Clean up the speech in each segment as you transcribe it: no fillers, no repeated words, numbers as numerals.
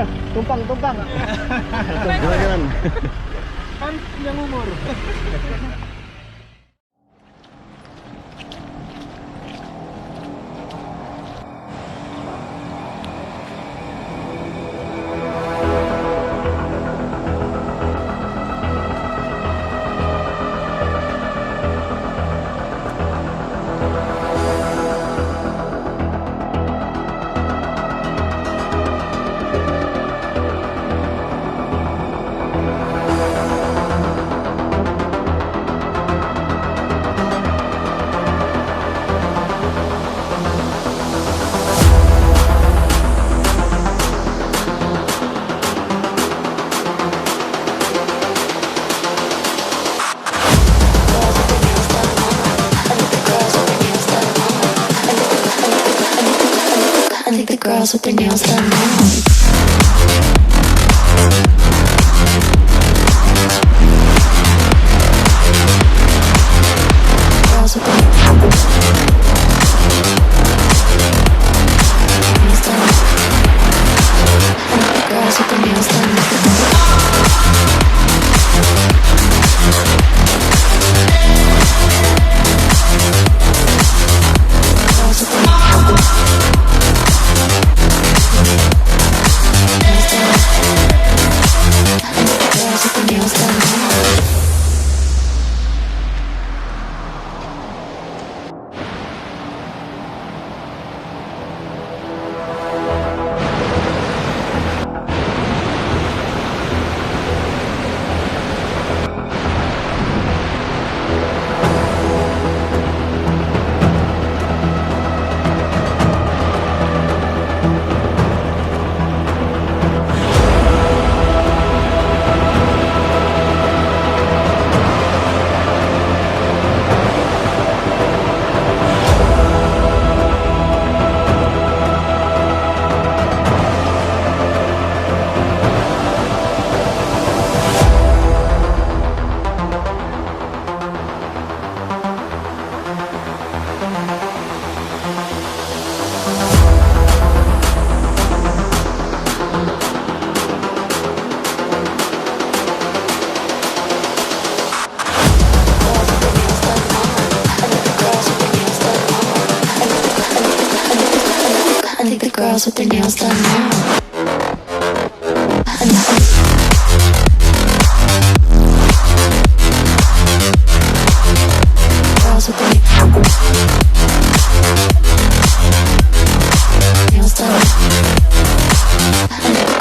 Ya, tumpang. Jalan. Kan yang umur. Girls with their nails done now. Girls with their nails done. Girls with their nails done. Girls with their nails done now. Girls with their nails done.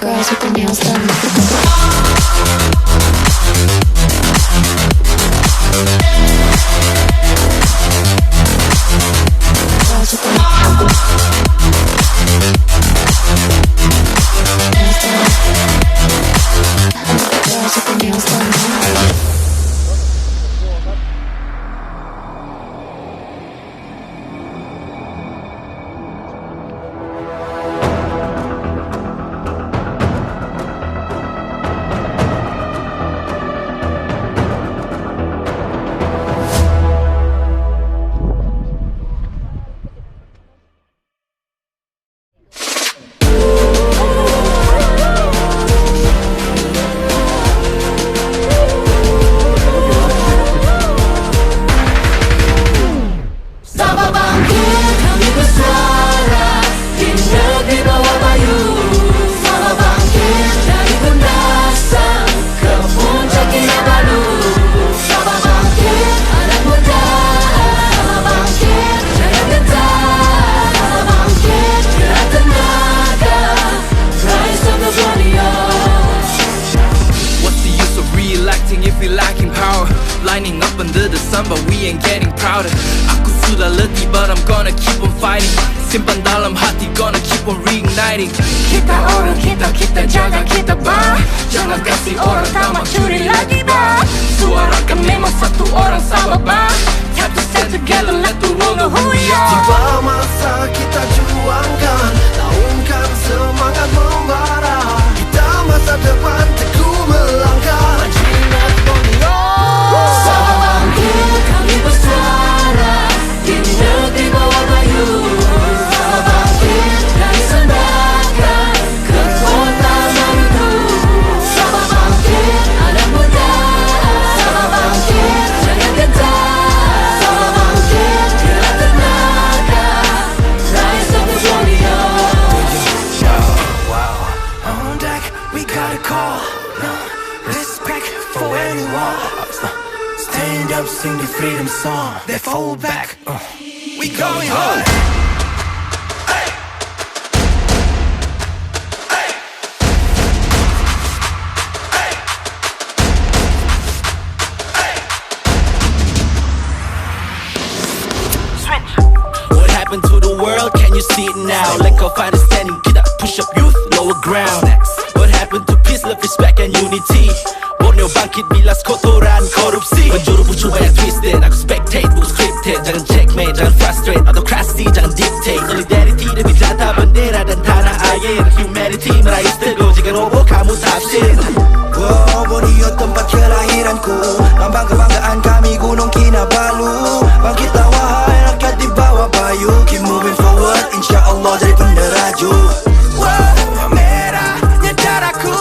Girls with their nails done. Girls with their nails done now. Lining up under the sun but we ain't getting prouder. Aku sudah letih but I'm gonna keep on fighting. Simpan dalam hati, gonna keep on reigniting. Kita orang kita jaga kita bah. Jangan kasih orang tamak curi lagi bah. Suarakan memang satu orang sama bah. Have to stand together, let the world know who we are. Tiba masa kita juangkan, laungkan semangat membara. Kita masa depan teguh melangkah. Jinak dunia. Sama bangkit kami bersara di negeri bawah bayu. Sama bangkit dari sendakan ke kota. we got a call. Respect for anyone. Stand up, sing the freedom song. They fall back. We going hard. What happened to the world? Can you see it now? Lack of understanding, kita push up youth, lower ground. What happened to peace, love, respect and unity? Borneo bangkit bilas kotoran korupsi. Penjuru pucu banyak twisted, aku spectate bukan scripted. Jangan checkmate, jangan frustrate, autokrasi jangan dictate. Solidarity demi jata bendera dan tanah air. Humanity meraih teguh, jika roboh kamu tafsir. Wow, Borneo tempat kelahiranku. Lambang kebanggaan kami Gunung Kinabalu. Bangkitlah wahai rakyat di bawah bayu. Keep moving forward, insyaAllah jadi peneraju. Wow, merahnya darahku.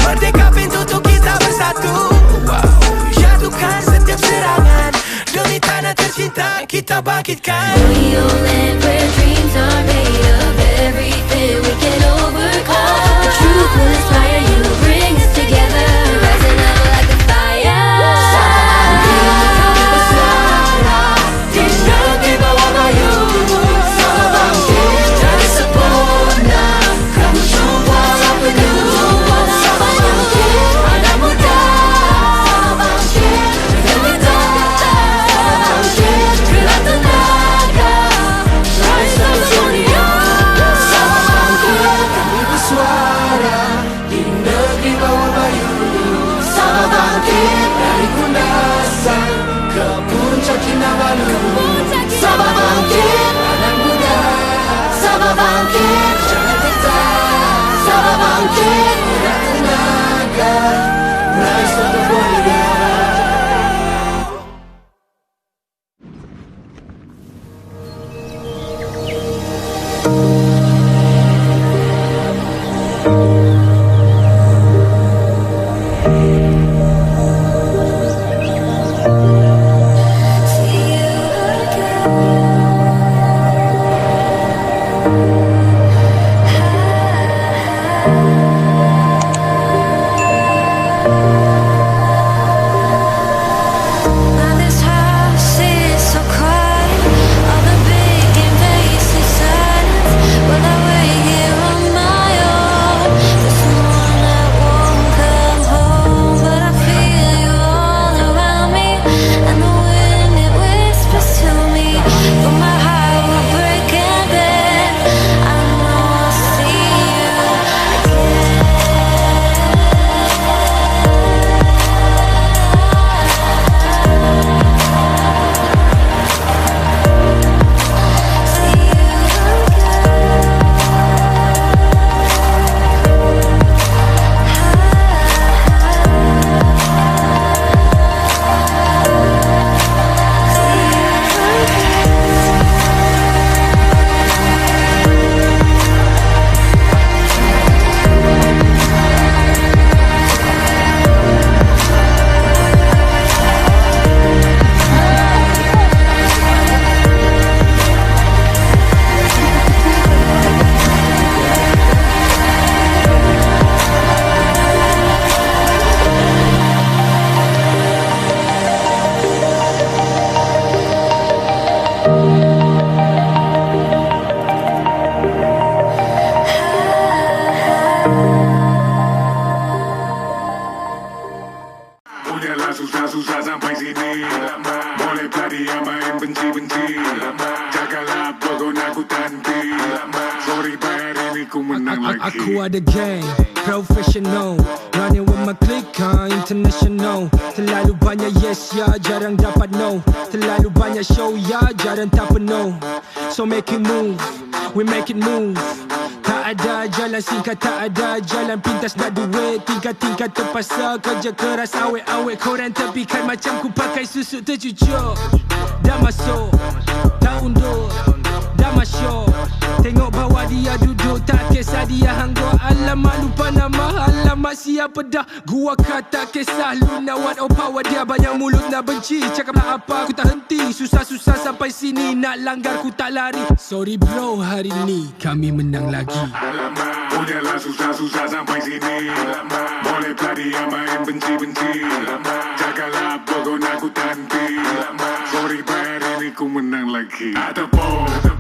Merdeka pintu untuk kita bersatu. Wow, jatuhkan setiap serangan. Demi tanah tercinta kita bangkitkan. Borneo land where dreams are made of everything we can overcome. The truth will inspire you, bring us together, rising up like a fire. Di negeri bawah bayu. Sama bangkit dari sempurna. Kamu semua sang penuh. Sama bangkit anak muda. Sama bangkit demi tanah. Bangkit gerak tenaga. Rise up Borneo. Sama bangkit kami bersuara. Di negeri bawah bayu. Sama bangkit dari kundasan ke puncak Kinabalu. Sama bangkit anak muda. Sama bangkit jangan tetap. Sama bangkit gerak tenaga. Rise up Borneo. Now this house is so quiet, all the big invasive silence. Will I wait here on my own? For someone that won't come home, but I feel you all around me, and the wind it whispers to me. Though my heart will break and bend, I know I'll see you again. Udahlah susah-susah sampai sini. Boleh tadi yang main benci-benci. Jagalah pokok aku tanti. Sorry bayar ini ku menang lagi. Aku ada gang, professional, running with my clique, international. Terlalu banyak yes ya, jarang dapat no. Terlalu banyak show ya, jarang tak penuh. So make it move, we make it move. Tak ada jalan singkat, tak ada jalan pintas nak duit. Tingkat-tingkat terpaksa kerja keras, awet-awet korang tepikan macam ku pakai susu tercucuk. Dah masuk, tak undur, dah masyuk. Tengok bawah dia duduk, tak kisah dia hanggur. Alamak lupa nama, alamak alamak siapa dah. Gua kata kisah lu nak what oh power dia. Banyak mulut nak benci, cakap nak apa aku tak henti. Susah-susah sampai sini, nak langgar ku tak lari. Sorry bro, hari ni kami menang lagi. Udahlah susah-susah sampai sini. Boleh pelari yang main benci-benci. Jagalah pokok aku tanti. Sorry hari ini ku menang lagi. Tak tepuk